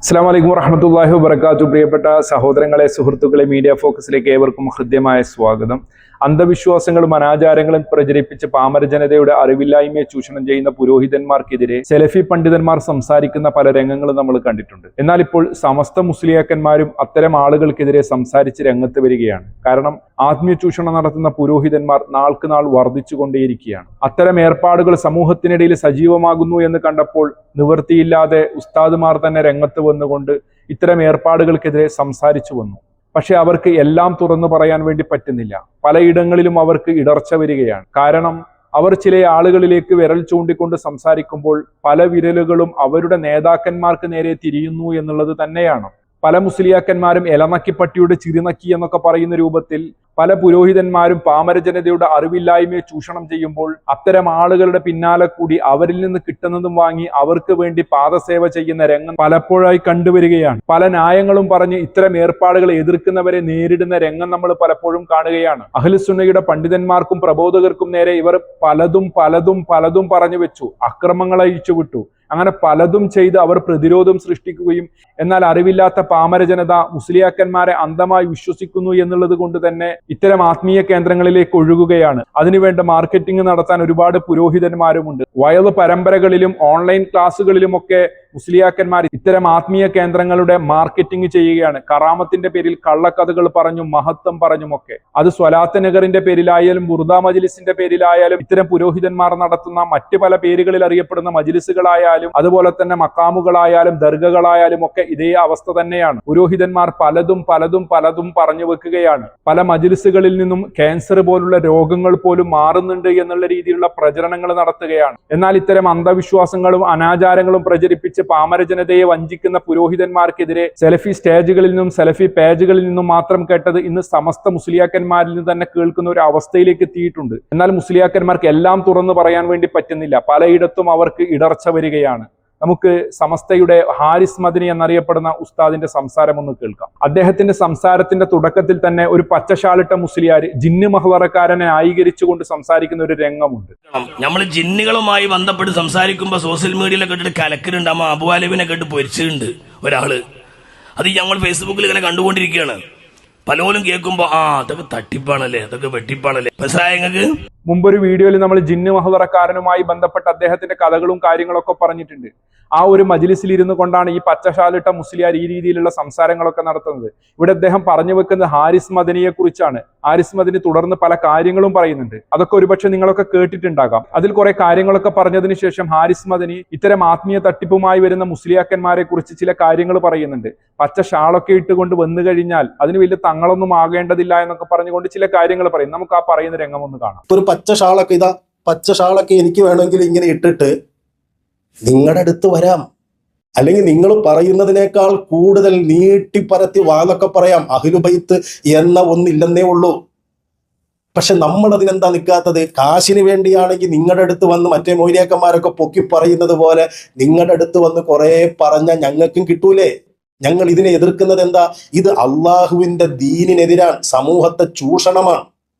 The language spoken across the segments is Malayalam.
അസ്സലാമു അലൈക്കും വറഹ്മത്തുള്ളാഹി വബറകാതുഹു. പ്രിയപ്പെട്ട സഹോദരങ്ങളെ, സുഹൃത്തുക്കളെ, മീഡിയ ഫോക്കസിലേക്ക് ഏവർക്കും ഹൃദ്യമായ സ്വാഗതം. അന്ധവിശ്വാസങ്ങളും അനാചാരങ്ങളും പ്രചരിപ്പിച്ച് പാമര ജനതയുടെ അറിവില്ലായ്മയെ ചൂഷണം ചെയ്യുന്ന പുരോഹിതന്മാർക്കെതിരെ സലഫി പണ്ഡിതന്മാർ സംസാരിക്കുന്ന പല രംഗങ്ങളും നമ്മൾ കണ്ടിട്ടുണ്ട്. എന്നാൽ ഇപ്പോൾ സമസ്ത മുസ്ലിയാക്കന്മാരും അത്തരം ആളുകൾക്കെതിരെ സംസാരിച്ച് രംഗത്ത് വരികയാണ്. കാരണം ആത്മീയ ചൂഷണം നടത്തുന്ന പുരോഹിതന്മാർ നാൾക്ക് നാൾ വർദ്ധിച്ചുകൊണ്ടേയിരിക്കുകയാണ്. അത്തരം ഏർപ്പാടുകൾ സമൂഹത്തിനിടയിൽ സജീവമാകുന്നു എന്ന് കണ്ടപ്പോൾ നിവൃത്തിയില്ലാതെ ഉസ്താദുമാർ തന്നെ രംഗത്ത് വന്നുകൊണ്ട് ഇത്തരം ഏർപ്പാടുകൾക്കെതിരെ സംസാരിച്ചു വന്നു. പക്ഷെ അവർക്ക് എല്ലാം തുറന്നു പറയാൻ വേണ്ടി പറ്റുന്നില്ല. പലയിടങ്ങളിലും അവർക്ക് ഇടർച്ച വരികയാണ്. കാരണം അവർ ചില ആളുകളിലേക്ക് വിരൽ ചൂണ്ടിക്കൊണ്ട് സംസാരിക്കുമ്പോൾ പല വിരലുകളും അവരുടെ നേതാക്കന്മാർക്ക് നേരെ തിരിയുന്നു എന്നുള്ളത് തന്നെയാണ്. പല മുസ്ലിയാക്കന്മാരും എലനക്കിപ്പട്ടിയുടെ ചിരിനക്കി എന്നൊക്കെ പറയുന്ന രൂപത്തിൽ പല പുരോഹിതന്മാരും പാമര ജനതയുടെ അറിവില്ലായ്മയെ ചൂഷണം ചെയ്യുമ്പോൾ അത്തരം ആളുകളുടെ പിന്നാലെ കൂടി അവരിൽ നിന്ന് കിട്ടുന്നതും വാങ്ങി അവർക്ക് വേണ്ടി പാദസേവ ചെയ്യുന്ന രംഗം പലപ്പോഴായി കണ്ടുവരികയാണ്. പല ന്യായങ്ങളും പറഞ്ഞ് ഇത്തരം ഏർപ്പാടുകൾ എതിർക്കുന്നവരെ നേരിടുന്ന രംഗം നമ്മൾ പലപ്പോഴും കാണുകയാണ്. അഹ്ലുസുന്നയുടെ പണ്ഡിതന്മാർക്കും പ്രബോധകർക്കും നേരെ ഇവർ പലതും പറഞ്ഞു വെച്ചു, അക്രമങ്ങൾ അഴിച്ചുവിട്ടു. അങ്ങനെ പലതും ചെയ്ത് അവർ പ്രതിരോധം സൃഷ്ടിക്കുകയും എന്നാൽ അറിവില്ലാത്ത പാമര ജനത മുസ്ലിയാക്കന്മാരെ അന്ധമായി വിശ്വസിക്കുന്നു എന്നുള്ളത് കൊണ്ട് തന്നെ ഇത്തരം ആത്മീയ കേന്ദ്രങ്ങളിലേക്ക് ഒഴുകുകയാണ്. അതിനുവേണ്ട മാർക്കറ്റിംഗ് നടത്താൻ ഒരുപാട് പുരോഹിതന്മാരുമുണ്ട്. വയല് പരമ്പരകളിലും ഓൺലൈൻ ക്ലാസ്സുകളിലുമൊക്കെ മുസ്ലിയാക്കന്മാർ ഇത്തരം ആത്മീയ കേന്ദ്രങ്ങളുടെ മാർക്കറ്റിംഗ് ചെയ്യുകയാണ്. കറാമത്തിന്റെ പേരിൽ കള്ളക്കഥകൾ പറഞ്ഞും മഹത്വം പറഞ്ഞുമൊക്കെ. അത് സ്വലാത്ത് നഗറിന്റെ പേരിലായാലും ബുർദ മജ്ലിസിന്റെ പേരിലായാലും ഇത്തരം പുരോഹിതന്മാർ നടത്തുന്ന മറ്റ് പല പേരുകളിൽ അറിയപ്പെടുന്ന മജ്ലിസുകളായാലും അതുപോലെ തന്നെ മക്കാമുകളായാലും ദർഗകളായാലും ഒക്കെ ഇതേ അവസ്ഥ തന്നെയാണ്. പുരോഹിതന്മാർ പലതും പറഞ്ഞു വെക്കുകയാണ്. പല മജ്ലിസുകളിൽ നിന്നും ക്യാൻസർ പോലുള്ള രോഗങ്ങൾ പോലും മാറുന്നുണ്ട് എന്നുള്ള രീതിയിലുള്ള പ്രചരണങ്ങൾ നടത്തുകയാണ്. എന്നാൽ ഇത്തരം അന്ധവിശ്വാസങ്ങളും അനാചാരങ്ങളും പ്രചരിപ്പിച്ച് പാമര ജനതയെ വഞ്ചിക്കുന്ന പുരോഹിതന്മാർക്കെതിരെ സലഫി സ്റ്റേജുകളിൽ നിന്നും സലഫി പേജുകളിൽ നിന്നും മാത്രം കേട്ടത് ഇന്ന് സമസ്ത മുസ്ലിയാക്കന്മാരിൽ നിന്ന് തന്നെ കേൾക്കുന്ന ഒരു അവസ്ഥയിലേക്ക് എത്തിയിട്ടുണ്ട്. എന്നാൽ മുസ്ലിയാക്കന്മാർക്ക് എല്ലാം തുറന്നു പറയാൻ വേണ്ടി പറ്റുന്നില്ല. പലയിടത്തും അവർക്ക് ഇടർച്ച വരികയാണ്. നമുക്ക് സമസ്തയുടെ ഹാരിസ് മദനി എന്നറിയപ്പെടുന്ന ഉസ്താദിന്റെ സംസാരം ഒന്ന് കേൾക്കാം. അദ്ദേഹത്തിന്റെ സംസാരത്തിന്റെ തുടക്കത്തിൽ തന്നെ ഒരു പച്ചശാലിട്ട മുസ്ലിയാർ ജിന്ന് മഹ്വറക്കാരനെ ന്യായീകരിച്ചുകൊണ്ട് സംസാരിക്കുന്ന ഒരു രംഗമുണ്ട്. നമ്മൾ ജിന്നുകളുമായി ബന്ധപ്പെട്ട് സംസാരിക്കുമ്പോൾ സോഷ്യൽ മീഡിയയിലൊക്കെ ഇട്ടിട്ട് കലക്കലുണ്ട്. അമ്മ അബുവാലിബിനെ കേട്ട് പൊരിച്ചിട്ടുണ്ട് ഒരാള്. അത് ഞങ്ങൾ ഫേസ്ബുക്കിൽ ഇങ്ങനെ കണ്ടുകൊണ്ടിരിക്കുകയാണ്. പലരും കേൾക്കുമ്പോ അതൊക്കെ തട്ടിപ്പാണല്ലേ, അതൊക്കെ വെട്ടിപ്പാണല്ലേ. മനസ്സിലായങ്ങൾക്ക് മുമ്പൊരു വീഡിയോയിൽ നമ്മൾ ജിന്ന് മഹ്വറക്കാരനുമായി ബന്ധപ്പെട്ട അദ്ദേഹത്തിന്റെ കഥകളും കാര്യങ്ങളൊക്കെ പറഞ്ഞിട്ടുണ്ട്. ആ ഒരു മജ്ലിസിൽ ഇരുന്നു കൊണ്ടാണ് ഈ പച്ചശാലിട്ട മുസ്ലിയാർ ഈ രീതിയിലുള്ള സംസാരങ്ങളൊക്കെ നടത്തുന്നത്. ഇവിടെ അദ്ദേഹം പറഞ്ഞു വെക്കുന്നത് ഹാരിസ് മദനിയെ കുറിച്ചാണ്. ഹാരിസ് മദനി തുടർന്ന് പല കാര്യങ്ങളും പറയുന്നുണ്ട്. അതൊക്കെ ഒരുപക്ഷെ നിങ്ങളൊക്കെ കേട്ടിട്ടുണ്ടാകാം. അതിൽ കുറെ കാര്യങ്ങളൊക്കെ പറഞ്ഞതിന് ശേഷം ഹാരിസ് മദനി ഇത്തരം ആത്മീയ തട്ടിപ്പുമായി വരുന്ന മുസ്ലിയാക്കന്മാരെ കുറിച്ച് ചില കാര്യങ്ങൾ പറയുന്നുണ്ട്. പച്ച ഷാളൊക്കെ ഇട്ടുകൊണ്ട് വന്നു കഴിഞ്ഞാൽ അതിന് വലിയ തങ്ങളൊന്നും ആകേണ്ടതില്ല എന്നൊക്കെ പറഞ്ഞുകൊണ്ട് ചില കാര്യങ്ങൾ പറയും. നമുക്ക് ആ പറയുന്ന രംഗം ഒന്ന് കാണാം. ഒരു പച്ച ഷാളൊക്കെ എനിക്ക് വേണമെങ്കിൽ ഇങ്ങനെ ഇട്ടിട്ട് നിങ്ങളുടെ അടുത്ത് വരാം, അല്ലെങ്കിൽ നിങ്ങൾ പറയുന്നതിനേക്കാൾ കൂടുതൽ നീട്ടിപ്പരത്തി വാന്നൊക്കെ പറയാം. അഹ്ലുബൈത്ത് എന്ന ഒന്നില്ലെന്നേ ഉള്ളൂ. പക്ഷെ നമ്മൾ അതിനെന്താ നിൽക്കാത്തത്? കാശിന് വേണ്ടിയാണെങ്കിൽ നിങ്ങളുടെ അടുത്ത് വന്ന് മറ്റേ മൗലിയാക്കന്മാരൊക്കെ പൊക്കി പറയുന്നത് പോലെ നിങ്ങളുടെ അടുത്ത് വന്ന് കുറെ പറഞ്ഞാൽ ഞങ്ങൾക്കും കിട്ടൂലേ? ഞങ്ങൾ ഇതിനെ എതിർക്കുന്നത് എന്താ? ഇത് അള്ളാഹുവിന്റെ ദീനിനെതിരാണ്, സമൂഹത്തെ ചൂഷണമാണ്.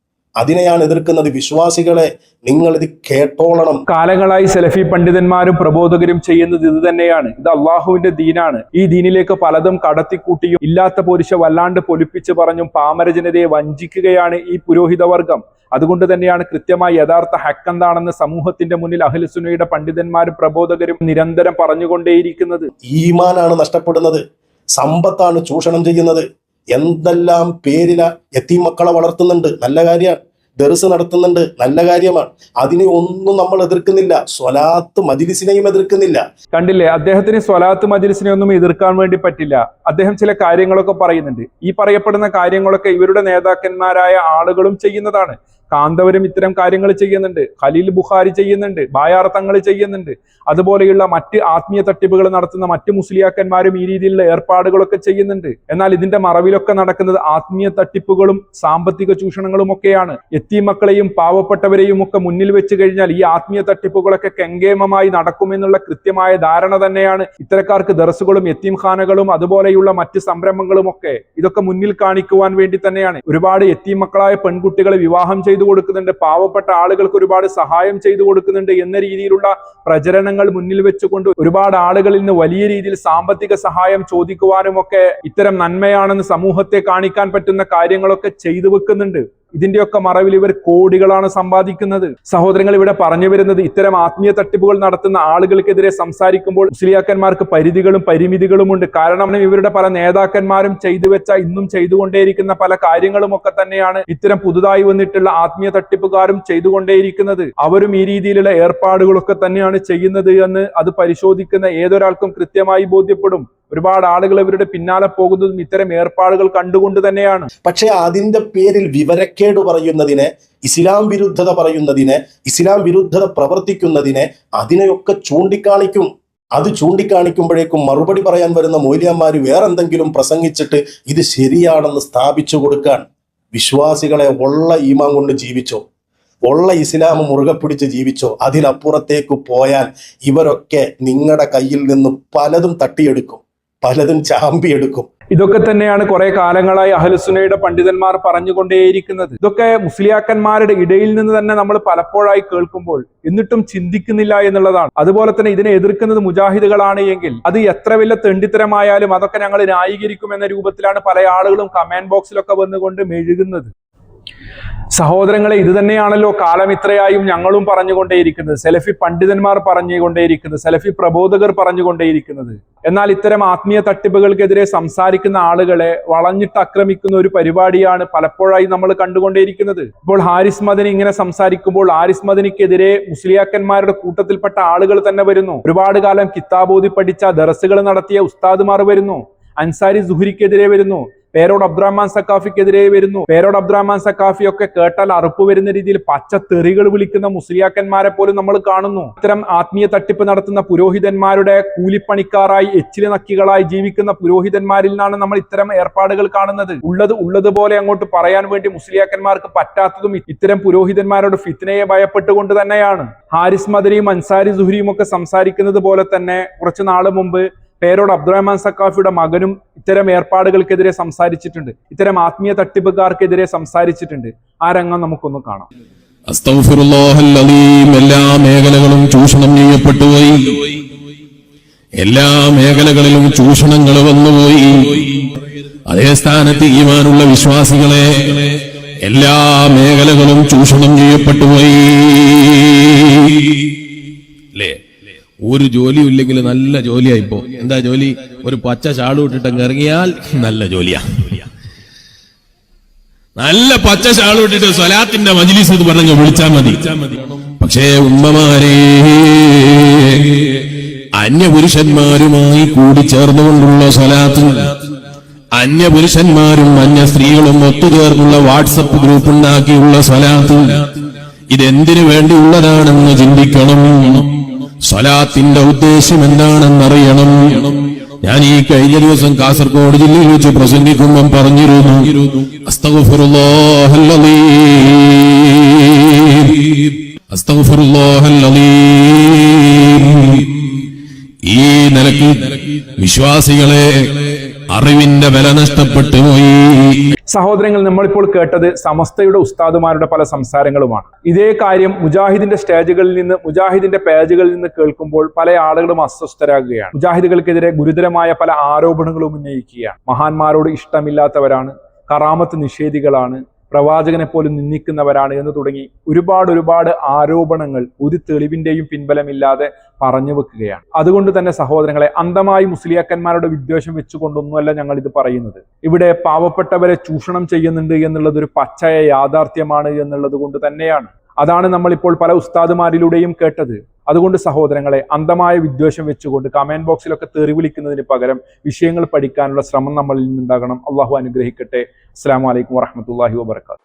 അതിനെയാണ് എതിർക്കുന്നത്. വിശ്വാസികളെ, നിങ്ങൾ ഇത് കേട്ടോളണം. കാലങ്ങളായി സലഫി പണ്ഡിതന്മാരും പ്രബോധകരും ചെയ്യുന്നത് ഇത് തന്നെയാണ്. ഇത് അള്ളാഹുവിന്റെ ദീനാണ്. ഈ ദീനിലേക്ക് പലതും കടത്തിക്കൂട്ടിയും ഇല്ലാത്ത പോരിശ വല്ലാണ്ട് പൊലിപ്പിച്ച് പറഞ്ഞും പാമര ജനതയെ വഞ്ചിക്കുകയാണ് ഈ പുരോഹിതവർഗം. അതുകൊണ്ട് തന്നെയാണ് കൃത്യമായി യഥാർത്ഥ ഹക്ക് എന്താണെന്ന് സമൂഹത്തിന്റെ മുന്നിൽ അഹ്ലുസുന്നയുടെ പണ്ഡിതന്മാരും പ്രബോധകരും നിരന്തരം പറഞ്ഞുകൊണ്ടേയിരിക്കുന്നത്. ഈമാനാണ് നഷ്ടപ്പെടുന്നത്, സമ്പത്താണ് ചൂഷണം ചെയ്യുന്നത്. എന്തെല്ലാം പേരില യതീം മക്കളെ വളർത്തുന്നുണ്ട്, നല്ല കാര്യമാണ്. ദർസ് നടത്തുന്നുണ്ട്, നല്ല കാര്യമാണ്. അതിനെ ഒന്നും നമ്മൾ എതിർക്കുന്നില്ല. സ്വലാത്ത് മജ്ലിസിനെയും എതിർക്കുന്നില്ല. കണ്ടില്ലേ, അദ്ദേഹത്തിന് സ്വലാത്ത് മജ്ലിസിനെ ഒന്നും എതിർക്കാൻ വേണ്ടി പറ്റില്ല. അദ്ദേഹം ചില കാര്യങ്ങളൊക്കെ പറയുന്നുണ്ട്. ഈ പറയപ്പെടുന്ന കാര്യങ്ങളൊക്കെ ഇവരുടെ നേതാക്കന്മാരായ ആളുകളും ചെയ്യുന്നതാണ്. കാന്തവരും ഇത്തരം കാര്യങ്ങൾ ചെയ്യുന്നുണ്ട്, ഖലീൽ ബുഖാരി ചെയ്യുന്നുണ്ട്, ബായാർ തങ്ങൾ ചെയ്യുന്നുണ്ട്. അതുപോലെയുള്ള മറ്റ് ആത്മീയ തട്ടിപ്പുകൾ നടത്തുന്ന മറ്റ് മുസ്ലിയാക്കന്മാരും ഈ രീതിയിലുള്ള ഏർപ്പാടുകളൊക്കെ ചെയ്യുന്നുണ്ട്. എന്നാൽ ഇതിന്റെ മറവിലൊക്കെ നടക്കുന്നത് ആത്മീയ തട്ടിപ്പുകളും സാമ്പത്തിക ചൂഷണങ്ങളും ഒക്കെയാണ്. യതീം മക്കളെയും പാവപ്പെട്ടവരെയും ഒക്കെ മുന്നിൽ വെച്ച് കഴിഞ്ഞാൽ ഈ ആത്മീയ തട്ടിപ്പുകളൊക്കെ കെങ്കേമമായി നടക്കുമെന്നുള്ള കൃത്യമായ ധാരണ തന്നെയാണ് ഇത്തരക്കാർക്ക്. ദർസുകളും യതീംഖാനകളും അതുപോലെയുള്ള മറ്റ് സംരംഭങ്ങളും ഒക്കെ ഇതൊക്കെ മുന്നിൽ കാണിക്കുവാൻ വേണ്ടി തന്നെയാണ്. ഒരുപാട് യതീം മക്കളായ പെൺകുട്ടികളെ വിവാഹം ചെയ്തു ചെയ്തു കൊടുക്കുന്നുണ്ട്, പാവപ്പെട്ട ആളുകൾക്ക് ഒരുപാട് സഹായം ചെയ്തു കൊടുക്കുന്നുണ്ട് എന്ന രീതിയിലുള്ള പ്രചരണങ്ങൾ മുന്നിൽ വെച്ചുകൊണ്ട് ഒരുപാട് ആളുകളിൽ നിന്ന് വലിയ രീതിയിൽ സാമ്പത്തിക സഹായം ചോദിക്കുവാനും ഒക്കെ ഇത്തരം നന്മയാണെന്ന് സമൂഹത്തെ കാണിക്കാൻ പറ്റുന്ന കാര്യങ്ങളൊക്കെ ചെയ്തു വെക്കുന്നുണ്ട്. ഇതിന്റെയൊക്കെ മറവിൽ ഇവർ കോടികളാണ് സമ്പാദിക്കുന്നത്. സഹോദരങ്ങൾ, ഇവിടെ പറഞ്ഞു വരുന്നത് ഇത്തരം ആത്മീയ തട്ടിപ്പുകൾ നടത്തുന്ന ആളുകൾക്കെതിരെ സംസാരിക്കുമ്പോൾ മുസ്ലിയാക്കന്മാർക്ക് പരിധികളും പരിമിതികളുമുണ്ട്. കാരണം ഇവരുടെ പല നേതാക്കന്മാരും ചെയ്തു വെച്ച ഇന്നും ചെയ്തുകൊണ്ടേയിരിക്കുന്ന പല കാര്യങ്ങളും ഒക്കെ തന്നെയാണ് ഇത്തരം പുതുതായി വന്നിട്ടുള്ള ആത്മീയ തട്ടിപ്പുകാരും ചെയ്തുകൊണ്ടേയിരിക്കുന്നത്. അവരും ഈ രീതിയിലുള്ള ഏർപ്പാടുകളൊക്കെ തന്നെയാണ് ചെയ്യുന്നത് എന്ന് അത് പരിശോധിക്കുന്ന ഏതൊരാൾക്കും കൃത്യമായി ബോധ്യപ്പെടും. ഒരുപാട് ആളുകൾ ഇവരുടെ പിന്നാലെ പോകുന്നതും ഇത്തരം ഏർപ്പാടുകൾ കണ്ടുകൊണ്ട് തന്നെയാണ്. പക്ഷെ അതിന്റെ പേരിൽ വിവരക്കേട് പറയുന്നതിനെ, ഇസ്ലാം വിരുദ്ധത പറയുന്നതിനെ, ഇസ്ലാം വിരുദ്ധത പ്രവർത്തിക്കുന്നതിനെ അതിനെയൊക്കെ ചൂണ്ടിക്കാണിക്കും. അത് ചൂണ്ടിക്കാണിക്കുമ്പോഴേക്കും മറുപടി പറയാൻ വരുന്ന മൗലവിമാര് വേറെന്തെങ്കിലും പ്രസംഗിച്ചിട്ട് ഇത് ശരിയാണെന്ന് സ്ഥാപിച്ചു കൊടുക്കാൻ. വിശ്വാസികളെ ഉള്ള ഈമാൻ കൊണ്ട് ജീവിച്ചോ, ഉള്ള ഇസ്ലാം മുറുകെ പിടിച്ച് ജീവിച്ചോ. അതിനപ്പുറത്തേക്ക് പോയാൽ ഇവരൊക്കെ നിങ്ങളുടെ കയ്യിൽ നിന്ന് പലതും തട്ടിയെടുക്കും, പലതും ചാമ്പിയെടുക്കും. ഇതൊക്കെ തന്നെയാണ് കുറെ കാലങ്ങളായി അഹ്ലുസുന്നയുടെ പണ്ഡിതന്മാർ പറഞ്ഞുകൊണ്ടേയിരിക്കുന്നത്. ഇതൊക്കെ മുസ്ലിയാക്കന്മാരുടെ ഇടയിൽ നിന്ന് തന്നെ നമ്മൾ പലപ്പോഴായി കേൾക്കുമ്പോൾ എന്നിട്ടും ചിന്തിക്കുന്നില്ല എന്നുള്ളതാണ്. അതുപോലെ തന്നെ ഇതിനെ എതിർക്കുന്നത് മുജാഹിദുകളാണ് എങ്കിൽ അത് എത്ര വലിയ തെണ്ടിത്തരമായാലും അതൊക്കെ ഞങ്ങൾ ന്യായീകരിക്കും എന്ന രൂപത്തിലാണ് പല ആളുകളും കമന്റ് ബോക്സിലൊക്കെ വന്നുകൊണ്ട് മെഴുകുന്നത്. സഹോദരങ്ങളെ, ഇത് തന്നെയാണല്ലോ കാലം ഇത്രയായും ഞങ്ങളും പറഞ്ഞുകൊണ്ടേയിരിക്കുന്നത്, സലഫി പണ്ഡിതന്മാർ പറഞ്ഞുകൊണ്ടേയിരിക്കുന്നത്, സലഫി പ്രബോധകർ പറഞ്ഞുകൊണ്ടേയിരിക്കുന്നത്. എന്നാൽ ഇത്തരം ആത്മീയ തട്ടിപ്പുകൾക്കെതിരെ സംസാരിക്കുന്ന ആളുകളെ വളഞ്ഞിട്ട് ആക്രമിക്കുന്ന ഒരു പരിപാടിയാണ് പലപ്പോഴായി നമ്മൾ കണ്ടുകൊണ്ടേയിരിക്കുന്നത്. ഇപ്പോൾ ഹാരിസ് മദനി ഇങ്ങനെ സംസാരിക്കുമ്പോൾ ഹാരിസ് മദനിക്കെതിരെ മുസ്ലിയാക്കന്മാരുടെ കൂട്ടത്തിൽപ്പെട്ട ആളുകൾ തന്നെ വരുന്നു. ഒരുപാട് കാലം കിതാബോധി പഠിച്ച ദർസുകൾ നടത്തിയ ഉസ്താദുമാർ വരുന്നു. അൻസാരി സുഹരിക്കെതിരെ വരുന്നു, പേരോട് അബ്ദുറഹ്മാൻ സക്കാഫിക്കെതിരെ വരുന്നു. പേരോട് അബ്ദുറഹ്മാൻ സക്കാഫി ഒക്കെ കേട്ടാൽ അറുപ്പ് വരുന്ന രീതിയിൽ പച്ചത്തെറികൾ വിളിക്കുന്ന മുസ്ലിയാക്കന്മാരെ പോലും നമ്മൾ കാണുന്നു. ഇത്തരം ആത്മീയ തട്ടിപ്പ് നടത്തുന്ന പുരോഹിതന്മാരുടെ കൂലിപ്പണിക്കാരായി എച്ചില് നക്കികളായി ജീവിക്കുന്ന പുരോഹിതന്മാരിൽ നിന്നാണ് നമ്മൾ ഇത്തരം ഏർപ്പാടുകൾ കാണുന്നത്. ഉള്ളതുപോലെ അങ്ങോട്ട് പറയാൻ വേണ്ടി മുസ്ലിയാക്കന്മാർക്ക് പറ്റാത്തതും ഇത്തരം പുരോഹിതന്മാരോട് ഫിത്നയെ ഭയപ്പെട്ടുകൊണ്ട് തന്നെയാണ്. ഹാരിസ് മദനിയും അൻസാരി സുഹരിയും ഒക്കെ സംസാരിക്കുന്നത് പോലെ തന്നെ കുറച്ചു നാള് മുമ്പ് പേരോട് അബ്ദുറഹ്മാൻ സക്കാഫിയുടെ മകനും ഇത്തരം ഏർപ്പാടുകൾക്കെതിരെ സംസാരിച്ചിട്ടുണ്ട്, ഇത്തരം ആത്മീയ തട്ടിപ്പുകാർക്കെതിരെ സംസാരിച്ചിട്ടുണ്ട്. ആ രംഗം നമുക്കൊന്ന് കാണാം. എല്ലാ മേഖലകളും ചൂഷണം ചെയ്യപ്പെട്ടുപോയി, എല്ലാ മേഖലകളിലും ചൂഷണങ്ങൾ വന്നുപോയി. അതേ സ്ഥാനത്ത് ഈമാനുള്ള വിശ്വാസികളെ എല്ലാ മേഖലകളും ചൂഷണം ചെയ്യപ്പെട്ടുപോയി. അല്ലേ? ഒരു ജോലിയും ഇല്ലെങ്കിൽ നല്ല ജോലിയായിപ്പോ. എന്താ ജോലി? ഒരു പച്ച ഷാളും ഇട്ടിട്ട് ഇറങ്ങിയാൽ നല്ല ജോലിയാ. നല്ല പച്ച ഷാളും ഇട്ടിട്ട് സ്വലാത്തിന്റെ മജ്ലിസ് എന്ന് പറഞ്ഞ് വിളിച്ചാൽ മതി. പക്ഷേ ഉമ്മമാരെ, അന്യപുരുഷന്മാരുമായി കൂടി ചേർന്നുകൊണ്ടുള്ള സ്വലാത്ത്, അന്യപുരുഷന്മാരും അന്യ സ്ത്രീകളും ഒത്തുചേർന്നുള്ള വാട്സപ്പ് ഗ്രൂപ്പ് ഉണ്ടാക്കിയുള്ള സ്വലാത്ത്, ഇതെന്തിനു വേണ്ടിയുള്ളതാണെന്ന് ചിന്തിക്കണം. സ്വലാത്തിന്റെ ഉദ്ദേശം എന്താണെന്നറിയണം. ഞാൻ ഈ കഴിഞ്ഞ ദിവസം കാസർഗോഡ് ജില്ലയിൽ വെച്ച് പ്രസംഗിക്കുമ്പം പറഞ്ഞിരുന്നു, അസ്തഗ്ഫിറുല്ലാഹൽ അലീം, അസ്തഗ്ഫിറുല്ലാഹൽ അലീം. ഈ നിലയ്ക്ക് വിശ്വാസികളെ അറിവിന്റെ വില നഷ്ടപ്പെട്ടു പോയി. സഹോദരങ്ങൾ, നമ്മളിപ്പോൾ കേട്ടത് സമസ്തയുടെ ഉസ്താദുമാരുടെ പല സംസാരങ്ങളുമാണ്. ഇതേ കാര്യം മുജാഹിദിന്റെ സ്റ്റേജുകളിൽ നിന്ന്, മുജാഹിദിന്റെ പേജുകളിൽ നിന്ന് കേൾക്കുമ്പോൾ പല ആളുകളും അസ്വസ്ഥരാകുകയാണ്. മുജാഹിദുകൾക്കെതിരെ ഗുരുതരമായ പല ആരോപണങ്ങളും ഉന്നയിക്കുകയാണ്. മഹാന്മാരോട് ഇഷ്ടമില്ലാത്തവരാണ്, കറാമത്ത് നിഷേധികളാണ്, പ്രവാചകനെ പോലും നിന്ദിക്കുന്നവരാണ് എന്ന് തുടങ്ങി ഒരുപാട് ആരോപണങ്ങൾ ഒരു തെളിവിന്റെയും പിൻബലമില്ലാതെ പറഞ്ഞു വെക്കുകയാണ്. അതുകൊണ്ട് തന്നെ സഹോദരങ്ങളെ, അന്ധമായി മുസ്ലിയാക്കന്മാരുടെ വിദ്വേഷം വെച്ചുകൊണ്ടൊന്നുമല്ല ഞങ്ങൾ ഇത് പറയുന്നത്. ഇവിടെ പാവപ്പെട്ടവരെ ചൂഷണം ചെയ്യുന്നുണ്ട് എന്നുള്ളത് ഒരു പച്ചയ യാഥാർത്ഥ്യമാണ് എന്നുള്ളത് കൊണ്ട് തന്നെയാണ്. അതാണ് നമ്മളിപ്പോൾ പല ഉസ്താദുമാരിലൂടെയും കേട്ടത്. അതുകൊണ്ട് സഹോദരങ്ങളെ, അന്ധമായ വിദ്വേഷം വെച്ചുകൊണ്ട് കമന്റ് ബോക്സിലൊക്കെ തെറി വിളിക്കുന്നതിന് പകരം വിഷയങ്ങൾ പഠിക്കാനുള്ള ശ്രമം നമ്മളിൽ നിന്നുണ്ടാകണം. അള്ളാഹു അനുഗ്രഹിക്കട്ടെ. അസ്സലാമു അലൈക്കും വറഹ്മത്തുള്ളാഹി വബറകാതുഹു.